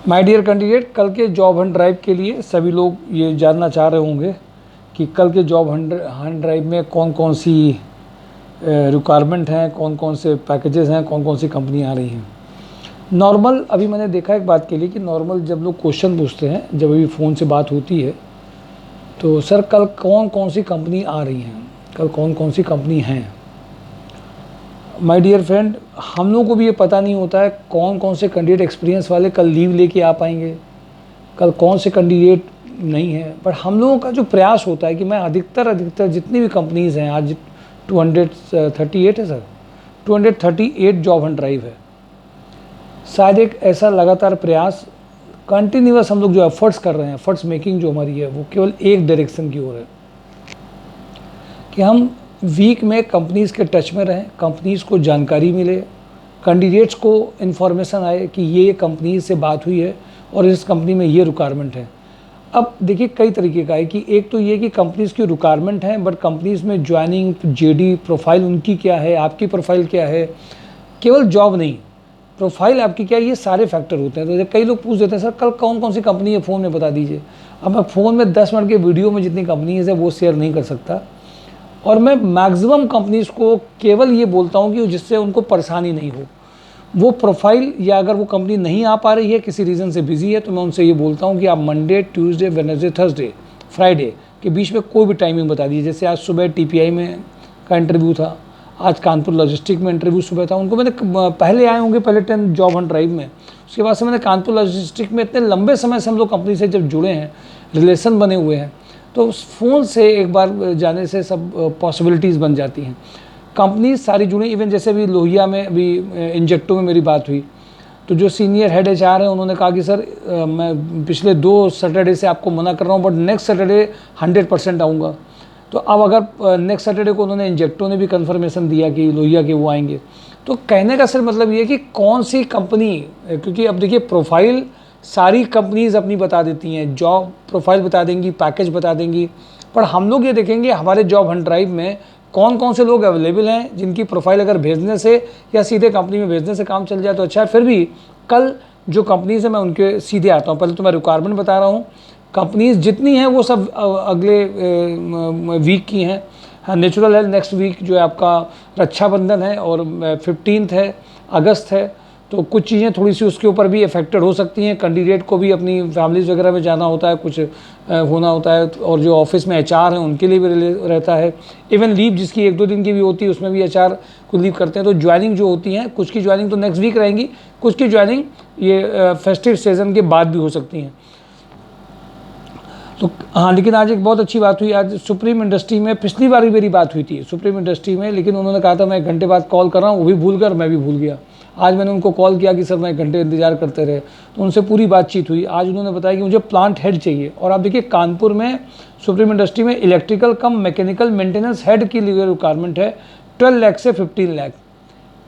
My dear candidate, कल के job Hunt drive के लिए सभी लोग ये जानना चाह रहे होंगे कि कल के जॉब हंट ड्राइव में कौन कौन सी रिक्वायरमेंट हैं, कौन कौन से पैकेजेस हैं, कौन कौन सी कंपनी आ रही हैं। नॉर्मल अभी मैंने देखा एक बात के लिए कि नॉर्मल जब लोग क्वेश्चन पूछते हैं, जब अभी फ़ोन से बात होती है, तो सर कल कौन कौन सी कंपनी आ रही हैं, कल कौन कौन सी कंपनी हैं। माय डियर फ्रेंड, हम लोगों को भी ये पता नहीं होता है कौन कौन से कैंडिडेट एक्सपीरियंस वाले कल लीव लेके आ पाएंगे, कल कौन से कैंडिडेट नहीं है। पर हम लोगों का जो प्रयास होता है कि मैं अधिकतर जितनी भी कंपनीज़ हैं, आज 238 है सर, 238 जॉब हंट ड्राइव है। शायद एक ऐसा लगातार प्रयास कंटिन्यूअस हम लोग जो एफर्ट्स कर रहे हैं, एफर्ट्स मेकिंग जो हमारी है, वो केवल एक डायरेक्शन की ओर है कि हम वीक में कंपनीज़ के टच में रहें, कंपनीज़ को जानकारी मिले, कैंडिडेट्स को इन्फॉर्मेशन आए कि ये कंपनीज से बात हुई है और इस कंपनी में ये रिक्वायरमेंट है। अब देखिए कई तरीके का है कि एक तो ये कि कंपनीज़ की रिक्वायरमेंट है, बट कंपनीज़ में ज्वाइनिंग, जेडी, प्रोफाइल उनकी क्या है, आपकी प्रोफाइल क्या है, केवल जॉब नहीं, प्रोफाइल आपकी क्या है, ये सारे फैक्टर होते हैं। तो कई लोग पूछ देते हैं सर कल कौन कौन सी कंपनी है, फ़ोन में बता दीजिए। अब मैं फ़ोन में 10 मिनट के वीडियो में जितनी कंपनीज़ है वो शेयर नहीं कर सकता, और मैं मैक्सिमम कंपनीज़ को केवल ये बोलता हूँ कि जिससे उनको परेशानी नहीं हो। वो प्रोफाइल या अगर वो कंपनी नहीं आ पा रही है, किसी रीज़न से बिजी है, तो मैं उनसे ये बोलता हूँ कि आप Monday, Tuesday, Wednesday, Thursday, Friday के बीच में कोई भी टाइमिंग बता दीजिए। जैसे आज सुबह टीपीआई में का इंटरव्यू था, आज कानपुर लॉजिस्टिक में इंटरव्यू सुबह था। उनको मैंने पहले आए होंगे पहले 10 जॉब हंट ड्राइव में, उसके बाद से मैंने कानपुर लॉजिस्टिक में इतने लंबे समय से हम लोग कंपनी से जब जुड़े हैं, रिलेशन बने हुए हैं, तो उस फ़ोन से एक बार जाने से सब पॉसिबिलिटीज़ बन जाती हैं। कंपनी सारी जुड़ी, इवन जैसे अभी लोहिया में, अभी इंजेक्टो में मेरी बात हुई, तो जो सीनियर हेड एचआर हैं उन्होंने कहा कि सर मैं पिछले 2 सैटरडे से आपको मना कर रहा हूँ, बट नेक्स्ट सैटरडे 100% आऊँगा। तो अब अगर नेक्स्ट सैटरडे को उन्होंने इंजेक्टो ने भी कंफर्मेशन दिया कि लोहिया के वो आएंगे। तो कहने का सर मतलब ये है कि कौन सी कंपनी, क्योंकि अब देखिए प्रोफाइल सारी कंपनीज़ अपनी बता देती हैं, जॉब प्रोफाइल बता देंगी, पैकेज बता देंगी, पर हम लोग ये देखेंगे हमारे जॉब हंट ड्राइव में कौन कौन से लोग अवेलेबल हैं जिनकी प्रोफाइल अगर भेजने से या सीधे कंपनी में भेजने से काम चल जाए तो अच्छा है। फिर भी कल जो कंपनीज़ है मैं उनके सीधे आता हूँ। पहले तो मैं रिक्वायरमेंट बता रहा हूँ, कंपनीज़ जितनी हैं वो सब अगले वीक की हैं। हाँ, नेचुरल है, नेक्स्ट वीक जो है आपका रक्षाबंधन है और 15 है अगस्त है, तो कुछ चीज़ें थोड़ी सी उसके ऊपर भी अफेक्टेड हो सकती हैं। कैंडिडेट को भी अपनी फैमिलीज़ वगैरह में जाना होता है, कुछ होना होता है, और जो ऑफिस में एचआर हैं उनके लिए भी रहता है। इवन लीव जिसकी 1-2 दिन की भी होती है उसमें भी एचआर को लीव करते हैं। तो ज्वाइनिंग जो होती हैं, कुछ की ज्वाइनिंग तो नेक्स्ट वीक रहेंगी, कुछ की ज्वाइनिंग ये फेस्टिव सीजन के बाद भी हो सकती हैं। तो हाँ, लेकिन आज एक बहुत अच्छी बात हुई, आज सुप्रीम इंडस्ट्री में पिछली बार भी मेरी बात हुई थी सुप्रीम इंडस्ट्री में, लेकिन उन्होंने कहा था मैं 1 घंटे बाद कॉल कर रहा हूँ, वो भी भूल कर मैं भी भूल गया। आज मैंने उनको कॉल किया कि सर मैं 1 घंटे इंतजार करते रहे, तो उनसे पूरी बातचीत हुई। आज उन्होंने बताया कि मुझे प्लांट हेड चाहिए, और आप देखिए कानपुर में सुप्रीम इंडस्ट्री में इलेक्ट्रिकल कम मैकेनिकल मेंटेनेंस हेड की रिक्वायरमेंट है 12 लाख से 15 लाख।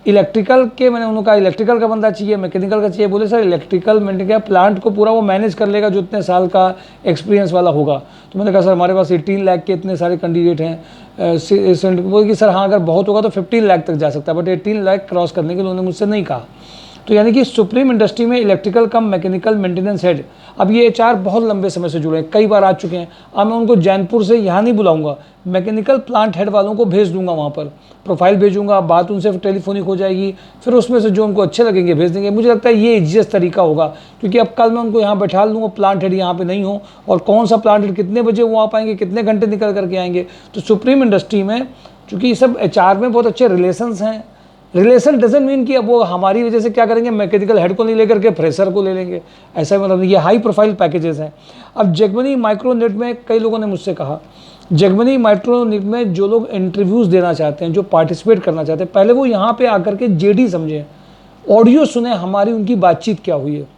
इलेक्ट्रिकल के, मैंने उन्होंने कहा इलेक्ट्रिकल का बंदा चाहिए, मैकेनिकल का चाहिए। बोले सर इलेक्ट्रिकल मेंटेन प्लांट को पूरा वो मैनेज कर लेगा जो इतने साल का एक्सपीरियंस वाला होगा। तो मैंने कहा सर हमारे पास 18 लाख के इतने सारे कैंडिडेट हैं। बोले कि सर हाँ अगर बहुत होगा तो 15 लाख तक जा सकता है, बट 18 लाख क्रॉस करने के लिए उन्होंने मुझसे नहीं कहा। तो यानी कि सुप्रीम इंडस्ट्री में इलेक्ट्रिकल कम मैकेनिकल मेंटेनेंस हेड, अब ये एचआर बहुत लंबे समय से जुड़े हैं, कई बार आ चुके हैं। अब मैं उनको जैनपुर से यहाँ नहीं बुलाऊंगा, मैकेनिकल प्लांट हेड वालों को भेज दूंगा, वहाँ पर प्रोफाइल भेजूंगा, बात उनसे टेलीफोनिक हो जाएगी, फिर उसमें से जो उनको अच्छे लगेंगे भेज देंगे। मुझे लगता है ये इजीएस्ट तरीका होगा, क्योंकि अब कल मैं उनको यहाँ बैठा लूँगा, प्लांट हेड यहाँ पे नहीं हो, और कौन सा प्लांट हेड कितने बजे वो आ पाएंगे, कितने घंटे निकल करके आएंगे। तो सुप्रीम इंडस्ट्री में चूँकि ये सब एचआर में बहुत अच्छे रिलेशंस हैं, रिलेशन डजंट मीन कि अब वो हमारी वजह से क्या करेंगे, मैकेनिकल हेड को नहीं लेकर के फ्रेशर को ले लेंगे, ऐसा मतलब ये हाई प्रोफाइल पैकेजेस हैं। अब जेगमनी माइक्रोनेट में कई लोगों ने मुझसे कहा, जेगमनी माइक्रोनेट में जो लोग इंटरव्यूज़ देना चाहते हैं, जो पार्टिसिपेट करना चाहते हैं, पहले वो यहाँ पे आकर के जेडी समझें, ऑडियो सुने हमारी, उनकी बातचीत क्या हुई है।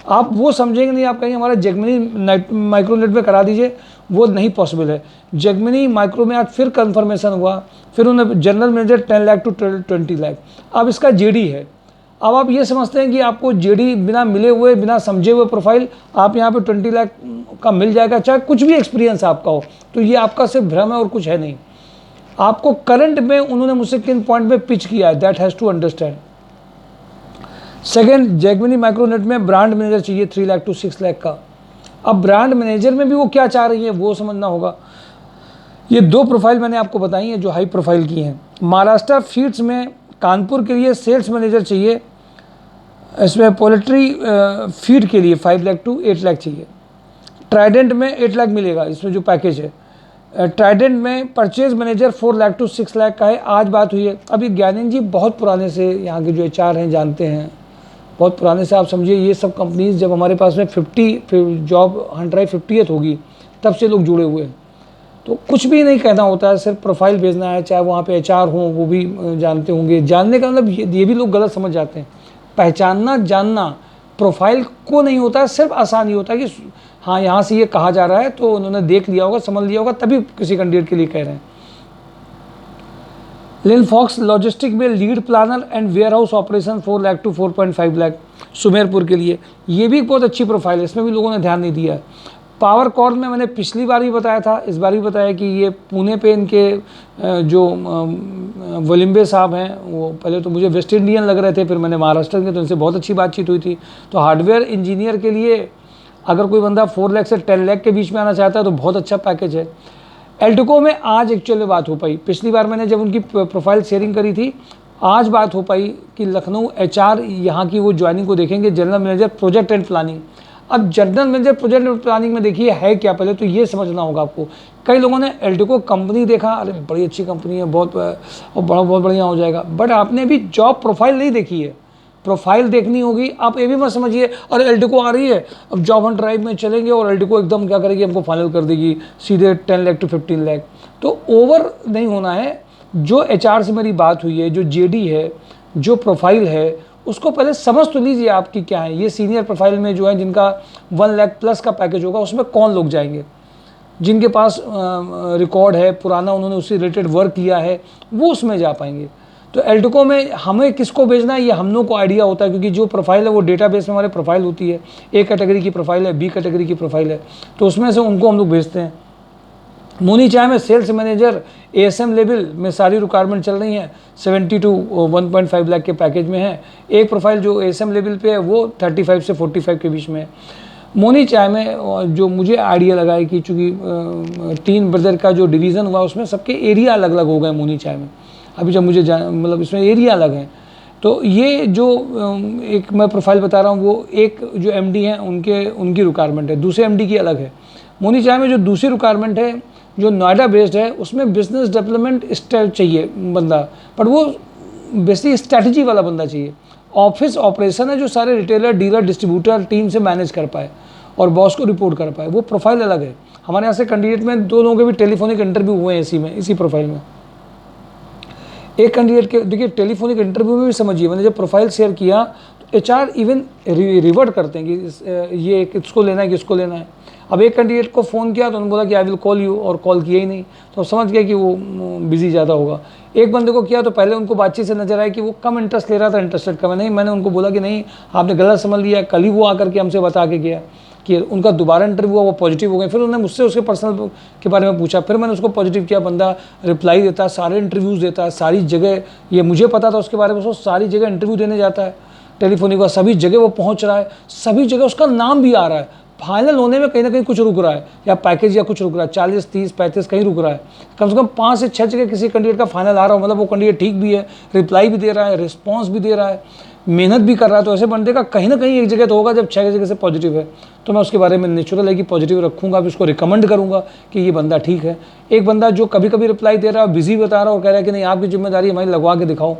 आप वो समझेंगे नहीं, आप कहेंगे हमारा जेगमनी माइक्रोनेट में करा दीजिए, वो नहीं पॉसिबल है। जेगमनी माइक्रो में आज फिर कंफर्मेशन हुआ, फिर उन्हें general manager 10 lakh to 20 lakh, अब इसका जेडी है। अब आप ये समझते हैं कि आपको जेडी बिना मिले हुए, बिना समझे हुए प्रोफाइल आप यहाँ पे 20 लाख का मिल जाएगा, चाहे कुछ भी एक्सपीरियंस आपका हो। तो ये आपका सिर्फ भ्रम है और कुछ है नहीं। आपको करंट में उन्होंने मुझसे किन पॉइंट में पिच किया है, that has to understand. Second, जैगमिनी माइक्रोनेट में ब्रांड मैनेजर चाहिए 3 लाख टू 6 लाख का। अब ब्रांड मैनेजर में भी वो क्या चाह रही है वो समझना होगा। ये 2 प्रोफाइल मैंने आपको बताई हैं जो हाई प्रोफाइल की हैं। महाराष्ट्र फीड्स में कानपुर के लिए सेल्स मैनेजर चाहिए, इसमें पोल्ट्री फीड के लिए 5 लाख टू 8 लाख चाहिए। ट्राइडेंट में 8 लाख मिलेगा, इसमें जो पैकेज है। ट्राइडेंट में purchase manager 4 lakh to 6 lakh का है। आज बात हुई है, अभी ज्ञानेंद्र जी बहुत पुराने से यहाँ के जो एचआर हैं जानते हैं, बहुत पुराने से। आप समझिए ये सब कंपनीज जब हमारे पास में 50 जॉब हंट ड्राइव 50th होगी तब से लोग जुड़े हुए हैं। तो कुछ भी नहीं कहना होता है, सिर्फ प्रोफाइल भेजना है, चाहे वहाँ पे एचआर हों वो भी जानते होंगे। जानने का मतलब ये भी लोग गलत समझ जाते हैं। पहचानना जानना प्रोफाइल को नहीं होता है, सिर्फ आसान ही होता है कि हाँ यहाँ से ये कहा जा रहा है तो उन्होंने देख लिया होगा, समझ लिया होगा, तभी किसी कैंडिडेट के लिए कह रहे हैं। लिनफॉक्स लॉजिस्टिक में lead planner and warehouse operation 4 lakh to 4.5 lakh Sumerpur के लिए। ये भी एक बहुत अच्छी प्रोफाइल है, इसमें भी लोगों ने ध्यान नहीं दिया है। पावर कॉर्न में मैंने पिछली बार भी बताया था, इस बार भी बताया कि ये पुणे पे इनके जो वलिम्बे साहब हैं वो पहले तो मुझे वेस्ट इंडियन लग रहे थे, फिर मैंने महाराष्ट्र के, तो इनसे बहुत अच्छी बातचीत हुई थी। तो हार्डवेयर इंजीनियर के लिए अगर कोई बंदा 4 लाख से 10 लाख के बीच में आना चाहता है तो बहुत अच्छा पैकेज है। एल्टको में आज एक्चुअली बात हो पाई, पिछली बार मैंने जब उनकी प्रोफाइल शेयरिंग करी थी, आज बात हो पाई कि लखनऊ एचआर यहाँ की वो ज्वाइनिंग को देखेंगे, general manager project and planning. अब general manager project and planning में देखिए है क्या, पहले तो ये समझना होगा आपको। कई लोगों ने एल्टको कंपनी देखा, अरे बड़ी अच्छी कंपनी है, बहुत और बहुत बढ़िया हो जाएगा, बट आपने भी जॉब प्रोफाइल नहीं देखी है। प्रोफाइल देखनी होगी। आप ये भी मत समझिए और एल्टको आ रही है अब जॉब हंट ड्राइव में चलेंगे और एल्टको एकदम क्या करेगी, हमको फाइनल कर देगी सीधे 10 लाख टू 15 लाख। तो ओवर नहीं होना है। जो एचआर से मेरी बात हुई है, जो जेडी है, जो प्रोफाइल है, उसको पहले समझ तो लीजिए आपकी क्या है। ये सीनियर प्रोफाइल में जो है जिनका 1 लाख प्लस का पैकेज होगा उसमें कौन लोग जाएंगे, जिनके पास रिकॉर्ड है पुराना, उन्होंने उससे रिलेटेड वर्क किया है, वो उसमें जा पाएंगे। तो एल्टको में हमें किसको भेजना है ये हम लोग को आइडिया होता है, क्योंकि जो प्रोफाइल है वो डेटाबेस में हमारे प्रोफाइल होती है। ए कैटेगरी की प्रोफाइल है, बी कैटेगरी की प्रोफाइल है, तो उसमें से उनको हम लोग भेजते हैं। मोनी चाय में सेल्स मैनेजर एएसएम लेवल में सारी रिक्वायरमेंट चल रही हैं, 70 टू 1.5 लाख के पैकेज में है। एक प्रोफाइल जो एएसएम लेवल पे है वो 35 से 45 के बीच में है। मोनी चाय में जो मुझे आइडिया लगा है कि चूँकि 3 ब्रदर का जो डिवीज़न हुआ उसमें सबके एरिया अलग अलग हो गए। मोनी चाय में अभी जब मुझे मतलब इसमें एरिया अलग हैं, तो ये जो एक मैं प्रोफाइल बता रहा हूँ वो एक जो एमडी हैं उनकी रिक्वायरमेंट है, दूसरे एमडी की अलग है। मोनी चाय में जो दूसरी रिक्वायरमेंट है जो नोएडा बेस्ड है उसमें बिजनेस डेवलपमेंट चाहिए बंदा, पर वो बेसिकली स्ट्रैटेजी वाला बंदा चाहिए। ऑफिस ऑपरेशन है जो सारे रिटेलर डीलर डिस्ट्रीब्यूटर टीम से मैनेज कर पाए और बॉस को रिपोर्ट कर पाए, वो प्रोफाइल अलग है। हमारे यहाँ से कैंडिडेट में 2 लोगों के भी टेलीफोनिक इंटरव्यू हुए हैं इसी प्रोफाइल में। एक कैंडिडेट के देखिए टेलीफोनिक इंटरव्यू में भी समझिए, मैंने जब प्रोफाइल शेयर किया तो एचआर इवन रिवर्ट करते हैं कि ये किसको लेना है किसको लेना है। अब एक कैंडिडेट को फ़ोन किया तो उन्होंने बोला कि आई विल कॉल यू, और कॉल किया ही नहीं, तो समझ गया कि वो बिजी ज़्यादा होगा। एक बंदे को किया तो पहले उनको बातचीत से नजर आया कि वो कम इंटरेस्ट ले रहा था, इंटरेस्टेड कम नहीं। मैंने उनको बोला कि नहीं आपने गलत समझ लिया। कल ही वो आकर के हमसे बता के गया कि उनका दोबारा इंटरव्यू हुआ, वो पॉजिटिव हो गए। फिर उन्होंने मुझसे उसके पर्सनल के बारे में पूछा, फिर मैंने उसको पॉजिटिव किया। बंदा रिप्लाई देता है, सारे इंटरव्यूज़ देता है, सारी जगह, ये मुझे पता था उसके बारे में, उसको सारी जगह इंटरव्यू देने जाता है टेलीफोनिक का, सभी जगह वो पहुंच रहा है, सभी जगह उसका नाम भी आ रहा है। फाइनल होने में कहीं ना कहीं कुछ रुक रहा है, या पैकेज या कुछ रुक रहा है, 40, 30, 35 कहीं रुक रहा है। कम से कम 5 से 6 जगह किसी कैंडिडेट का फाइनल आ रहा हो, मतलब वो कैंडिडेट ठीक भी है, रिप्लाई भी दे रहा है, रिस्पॉन्स भी दे रहा है, मेहनत भी कर रहा है। तो ऐसे बंदे का कहीं ना कहीं एक जगह तो होगा जब 6 जगह से पॉजिटिव है, तो मैं उसके बारे में नेचुरल है कि पॉजिटिव रखूंगा, भी उसको रिकमेंड करूंगा कि ये बंदा ठीक है। एक बंदा जो कभी कभी रिप्लाई दे रहा है, बिजी बता रहा है और कह रहा है कि नहीं आपकी जिम्मेदारी हमारी, लगवा के दिखाओ,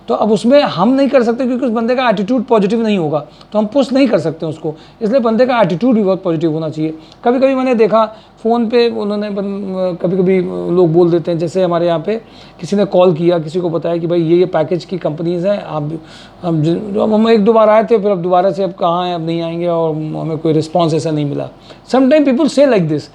तो अब उसमें हम नहीं कर सकते क्योंकि उस बंदे का एटीट्यूड पॉजिटिव नहीं होगा, तो हम पुश नहीं कर सकते उसको। इसलिए बंदे का एटीट्यूड भी बहुत पॉजिटिव होना चाहिए। कभी कभी मैंने देखा फ़ोन पे उन्होंने कभी कभी लोग बोल देते हैं, जैसे हमारे यहाँ पे किसी ने कॉल किया, किसी को बताया कि भाई ये पैकेज की कंपनीज़ हैं, आप हम 1-2 बार आए थे, फिर अब दोबारा से अब कहाँ हैं, अब नहीं आएंगे, और हमें कोई रिस्पॉन्स ऐसा नहीं मिला। समटाइम पीपल से लाइक दिस।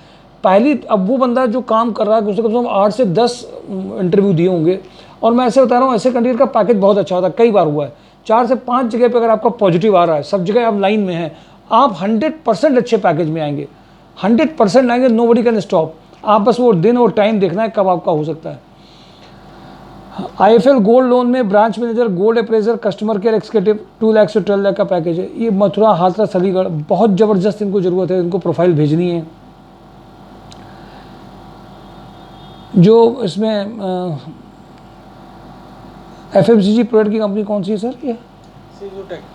पहली अब वो बंदा जो काम कर रहा है उससे कम से कम 8 से 10 इंटरव्यू दिए होंगे, और मैं ऐसे बता रहा हूँ ऐसे कैंडिडेट का पैकेज बहुत अच्छा होता है। कई बार हुआ है 4 से 5 जगह पे अगर आपका पॉजिटिव आ रहा है, सब जगह आप लाइन में हैं, आप 100% अच्छे पैकेज में आएंगे, 100% आएंगे, नोबडी कैन स्टॉप। आप बस वो दिन और टाइम देखना है कब आपका हो सकता है। IIFL गोल्ड लोन में branch manager, gold appraisal, customer care executive, 2 lakh से 12 लाख का पैकेज है। ये मथुरा, हाथरस, अलीगढ़, बहुत ज़बरदस्त इनको ज़रूरत है, इनको प्रोफाइल भेजनी है। जो इसमें FMCG प्रोडक्ट की कंपनी कौन सी है सर? ये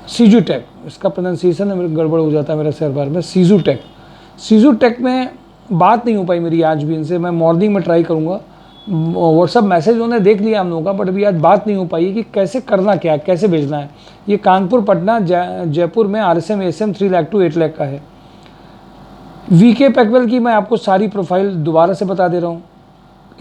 सीजूटेक, इसका प्रोनाउंसिएशन है मेरे गड़बड़ हो जाता है मेरा शहर बार में। सीजूटेक में बात नहीं हो पाई मेरी आज भी इनसे। मैं मॉर्निंग में ट्राई करूँगा, व्हाट्सअप मैसेज उन्होंने देख लिया हम लोगों का, बट अभी आज बात नहीं हो पाई है कि कैसे करना क्या है, कैसे भेजना है। ये कानपुर, पटना, जयपुर में RSM ASM 3 lakh to 8 lakh का है। VK पैकवेल की मैं आपको सारी प्रोफाइल दोबारा से बता दे रहा हूँ।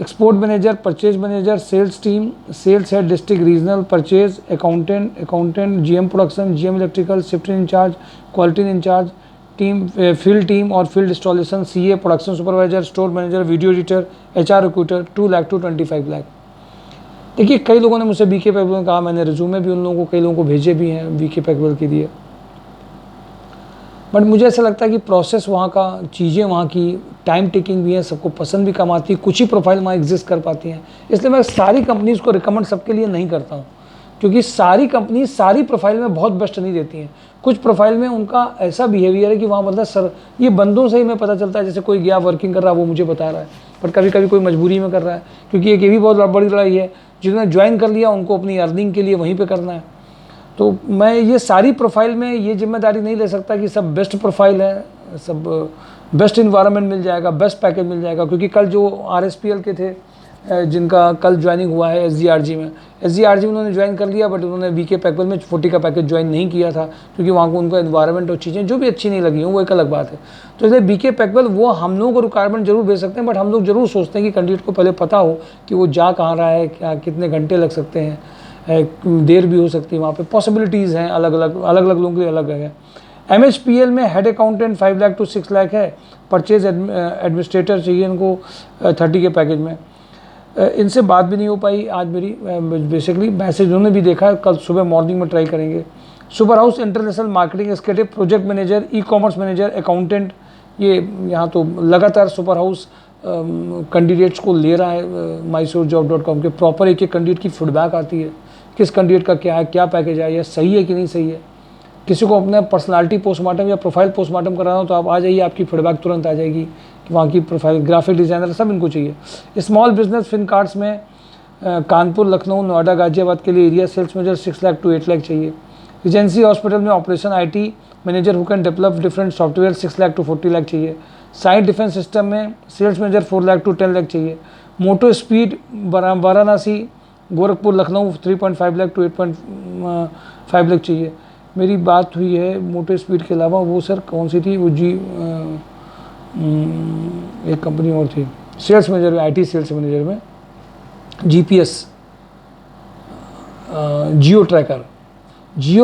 Export manager, purchase manager, sales team, sales head district regional, purchase, accountant, GM production, GM electrical, shifting incharge, quality incharge, team, field team और field installation, CA, production supervisor, store manager, video editor, HR recruiter, 2 lakh to 25 lakh. देखिए कई लोगों ने मुझसे VK पैकवेल कहा, मैंने resume भी उन लोगों को, कई लोगों को भेजे भी हैं VK पैकवेल के लिए, बट मुझे ऐसा लगता है कि प्रोसेस वहाँ का, चीज़ें वहाँ की टाइम टेकिंग भी है, सबको पसंद भी कम आती है, कुछ ही प्रोफाइल वहाँ एग्जिस्ट कर पाती हैं। इसलिए मैं सारी कंपनीज़ को रिकमेंड सबके लिए नहीं करता हूँ, क्योंकि सारी कंपनी सारी प्रोफाइल में बहुत बेस्ट नहीं देती हैं। कुछ प्रोफाइल में उनका ऐसा बिहेवियर है कि वहाँ मतलब सर, ये बंदों से ही मैं पता चलता है, जैसे कोई गया वर्किंग कर रहा है वो मुझे बता रहा है, पर कभी कभी कोई मजबूरी में कर रहा है, क्योंकि एक ये भी बहुत बड़ी लड़ाई है, जिन्होंने ज्वाइन कर लिया उनको अपनी अर्निंग के लिए वहीं पर करना है। तो मैं ये सारी प्रोफाइल में ये जिम्मेदारी नहीं ले सकता कि सब बेस्ट प्रोफाइल है, सब बेस्ट इन्वायरमेंट मिल जाएगा, बेस्ट पैकेज मिल जाएगा। क्योंकि कल जो RSPL के थे जिनका कल ज्वाइनिंग हुआ है SGRG में उन्होंने ज्वाइन कर लिया, बट उन्होंने VK पैकवेल में 40 का पैकेज ज्वाइन नहीं किया था, क्योंकि वहाँ को उनको इन्वायरमेंट और चीज़ें जो भी अच्छी नहीं लगी हों वो एक अलग बात है। तो इसलिए VK पैकवेल वो हम लोगों को रिक्वायरमेंट जरूर भेज सकते हैं, बट हम लोग जरूर सोचते हैं कि कैंडिडेट को पहले पता हो कि वो जा कहाँ रहा है, क्या कितने घंटे लग सकते हैं, देर भी हो सकती है, वहाँ पे पॉसिबिलिटीज़ हैं, अलग अलग लोगों के लिए अलग है। MHPL में head accountant 5 lakh to 6 lakh है। परचेज एडमिनिस्ट्रेटर चाहिए इनको 30 के पैकेज में। इनसे बात भी नहीं हो पाई आज मेरी, बेसिकली मैसेज उन्होंने भी देखा, कल सुबह मॉर्निंग में ट्राई करेंगे। Super house international marketing executive, project manager, ecommerce manager, accountant, ये यहाँ तो लगातार सुपर हाउस कैंडिडेट्स को ले रहा है MySourceJob.com के। प्रॉपर एक कैंडिडेट की फीडबैक आती है, किस कैंडिडेट का क्या है, क्या पैकेज है, या सही है कि नहीं सही है। किसी को अपना पर्सनालिटी पोस्टमार्टम या प्रोफाइल पोस्टमार्टम कराना हो तो आप आ जाइए, आपकी फीडबैक तुरंत आ जाएगी कि वहाँ की प्रोफाइल, ग्राफिक डिज़ाइनर, सब इनको चाहिए। स्मॉल बिजनेस फिन कार्ड्स में कानपुर, लखनऊ, नोएडा, गाजियाबाद के लिए area sales manager 6 lakh to 8 lakh चाहिए। रिजेंसी हॉस्पिटल में operation IT manager who can develop different software 6 lakh to 40 lakh चाहिए। साइड डिफेंस सिस्टम में sales manager 4 lakh to 10 lakh चाहिए। Moto Speed Varanasi, Gorakhpur, Lucknow 3.5 lakh to 8.5 lakh चाहिए। मेरी बात हुई है मोटो स्पीड के अलावा, वो सर कौन सी थी, वो एक कंपनी और थी, सेल्स मैनेजर में, IT सेल्स मैनेजर में, GPS, जियो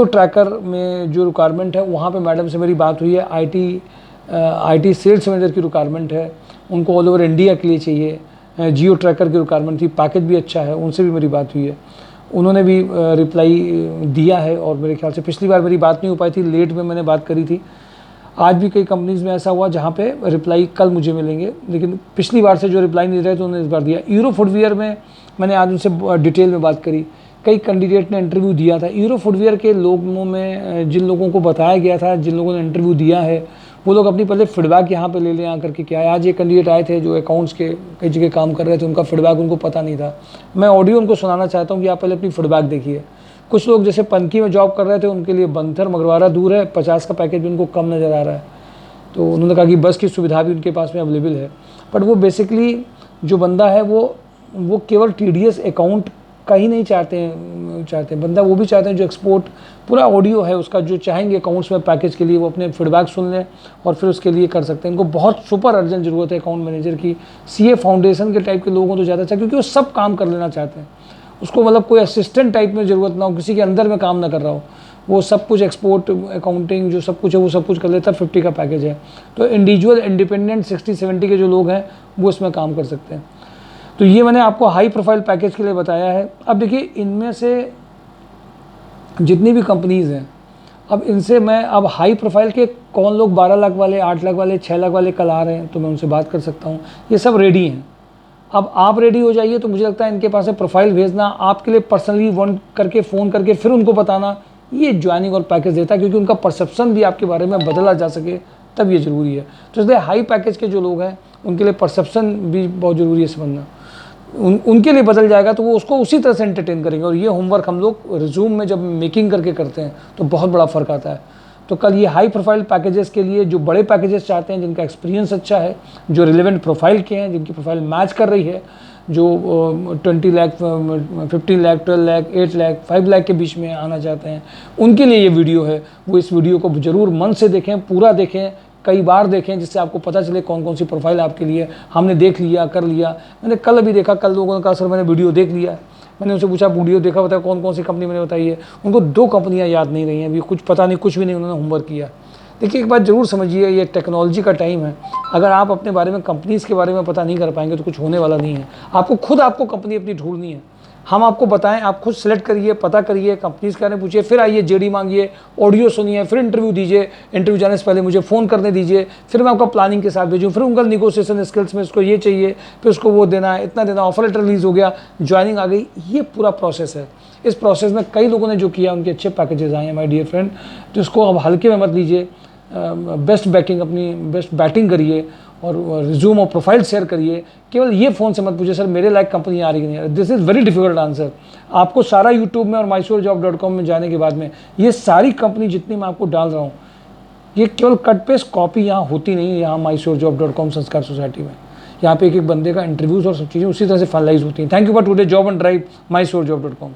ट्रैकर में जो रिक्वायरमेंट है, वहाँ पे मैडम से मेरी बात हुई है। IT सेल्स मैनेजर की रिक्वायरमेंट है, उनको ऑल ओवर इंडिया के लिए चाहिए। जियो ट्रैकर की रिक्वायरमेंट थी, पैकेज भी अच्छा है, उनसे भी मेरी बात हुई है, उन्होंने भी रिप्लाई दिया है। और मेरे ख्याल से पिछली बार मेरी बात नहीं हो पाई थी, लेट में मैंने बात करी थी। आज भी कई कंपनीज़ में ऐसा हुआ जहाँ पे रिप्लाई कल मुझे मिलेंगे, लेकिन पिछली बार से जो रिप्लाई नहीं रहे तो उन्होंने इस बार दिया। यूरो फुटवियर में मैंने आज उनसे डिटेल में बात करी, कई कैंडिडेट ने इंटरव्यू दिया था। यूरो फुटवियर के लोगों में जिन लोगों को बताया गया था, जिन लोगों ने इंटरव्यू दिया है, वो लोग अपनी पहले फीडबैक यहाँ पे ले लें आकर के। क्या है, आज ये कैंडिडेट आए थे जो अकाउंट्स के कई जगह काम कर रहे थे, उनका फीडबैक उनको पता नहीं था। मैं ऑडियो उनको सुनाना चाहता हूँ कि आप पहले अपनी फीडबैक देखिए। कुछ लोग जैसे पनकी में जॉब कर रहे थे, उनके लिए बंथर मगरवाड़ा दूर है, 50 का पैकेज भी उनको कम नज़र आ रहा है। तो उन्होंने कहा कि बस की सुविधा भी उनके पास में अवेलेबल है, बट वो बेसिकली जो बंदा है वो केवल TDS अकाउंट का ही नहीं चाहते हैं बंदा, वो भी चाहते हैं जो एक्सपोर्ट पूरा ऑडियो है उसका, जो चाहेंगे अकाउंट्स में पैकेज के लिए, वो अपने फीडबैक सुन लें और फिर उसके लिए कर सकते हैं। इनको बहुत सुपर अर्जेंट ज़रूरत है अकाउंट मैनेजर की। CA फाउंडेशन के टाइप के लोगों को तो ज़्यादा चाहिए, क्योंकि वो सब काम कर लेना चाहते हैं। उसको मतलब कोई असिस्टेंट टाइप में ज़रूरत ना हो, किसी के अंदर में काम ना कर रहा हो, वो सब कुछ एक्सपोर्ट अकाउंटिंग जो सब कुछ है वो सब कुछ कर लेता है। 50 का पैकेज है, तो इंडिविजुअल इंडिपेंडेंट 60-70 के जो लोग हैं वो इसमें काम कर सकते हैं। तो ये मैंने आपको हाई प्रोफाइल पैकेज के लिए बताया है। अब देखिए इनमें से जितनी भी कंपनीज़ हैं, अब इनसे मैं अब हाई प्रोफाइल के कौन लोग 12 लाख वाले, 8 लाख वाले, 6 लाख वाले कल आ रहे हैं, तो मैं उनसे बात कर सकता हूँ। ये सब रेडी हैं, अब आप रेडी हो जाइए, तो मुझे लगता है इनके पास है प्रोफाइल भेजना, आपके लिए पर्सनली वन करके फ़ोन करके फिर उनको बताना, ये ज्वाइनिंग और पैकेज देता है, क्योंकि उनका परसेप्शन भी आपके बारे में बदला जा सके, तब ये ज़रूरी है। तो इसलिए हाई पैकेज के जो लोग हैं उनके लिए परसेप्शन भी बहुत ज़रूरी है समझना। उनके लिए बदल जाएगा तो वो उसको उसी तरह से एंटरटेन करेंगे। और ये होमवर्क हम लोग रिज्यूम में जब मेकिंग करके करते हैं तो बहुत बड़ा फ़र्क आता है। तो कल ये हाई प्रोफाइल पैकेजेस के लिए जो बड़े पैकेजेस चाहते हैं, जिनका एक्सपीरियंस अच्छा है, जो रिलेवेंट प्रोफाइल के हैं, जिनकी प्रोफाइल मैच कर रही है, जो 20 लाख 15 लाख 12 लाख 8 लाख 5 लाख के बीच में आना चाहते हैं, उनके लिए ये वीडियो है। वो इस वीडियो को ज़रूर मन से देखें, पूरा देखें, कई बार देखें, जिससे आपको पता चले कौन कौन सी प्रोफाइल आपके लिए। हमने देख लिया, कर लिया, मैंने कल भी देखा, कल लोगों ने कहा सर मैंने वीडियो देख लिया। मैंने उनसे पूछा वीडियो देखा, बताया कौन कौन सी कंपनी मैंने बताई है। उनको 2 कंपनियां याद नहीं रही हैं, अभी कुछ पता नहीं, कुछ भी नहीं उन्होंने होमवर्क किया। देखिए एक बात ज़रूर समझिए, ये टेक्नोलॉजी का टाइम है। अगर आप अपने बारे में, कंपनीज़ के बारे में पता नहीं कर पाएंगे तो कुछ होने वाला नहीं है। आपको कंपनी अपनी ढूंढनी है। हम आपको बताएं, आप खुद सेलेक्ट करिए, पता करिए, कंपनीज़ के बारे में पूछिए, फिर आइए जेडी मांगिए, ऑडियो सुनिए, फिर इंटरव्यू दीजिए। इंटरव्यू जाने से पहले मुझे फ़ोन करने दीजिए, फिर मैं आपको प्लानिंग के साथ भेजूँ, फिर उनका निगोशिएशन स्किल्स में उसको ये चाहिए, फिर उसको वो देना है, इतना देना, ऑफर लेटर रिलीज़ हो गया, ज्वाइनिंग आ गई। ये पूरा प्रोसेस है। इस प्रोसेस में कई लोगों ने जो किया उनके अच्छे पैकेजेस आए हैं माय डियर फ्रेंड। तो इसको अब हल्के में मत लीजिए, बेस्ट बैकिंग, अपनी बेस्ट बैटिंग करिए और रिज्यूम और प्रोफाइल शेयर करिए। केवल ये फ़ोन से मत पूछिए सर मेरे लायक कंपनी आ रही कि नहीं आ रही। This is very difficult answer. आपको सारा यूट्यूब में और mysurejob.com में जाने के बाद में ये सारी कंपनी जितनी मैं आपको डाल रहा हूँ, ये केवल कट पेस्ट कॉपी यहाँ होती नहीं है। यहाँ mysurejob.com संस्कार सोसाइटी में यहाँ पे एक एक बंदे का इंटरव्यूज़ और सब चीज़ें उसी तरह से फाइनलाइज होती हैं। Thank you for today job and drive mysurejob.com।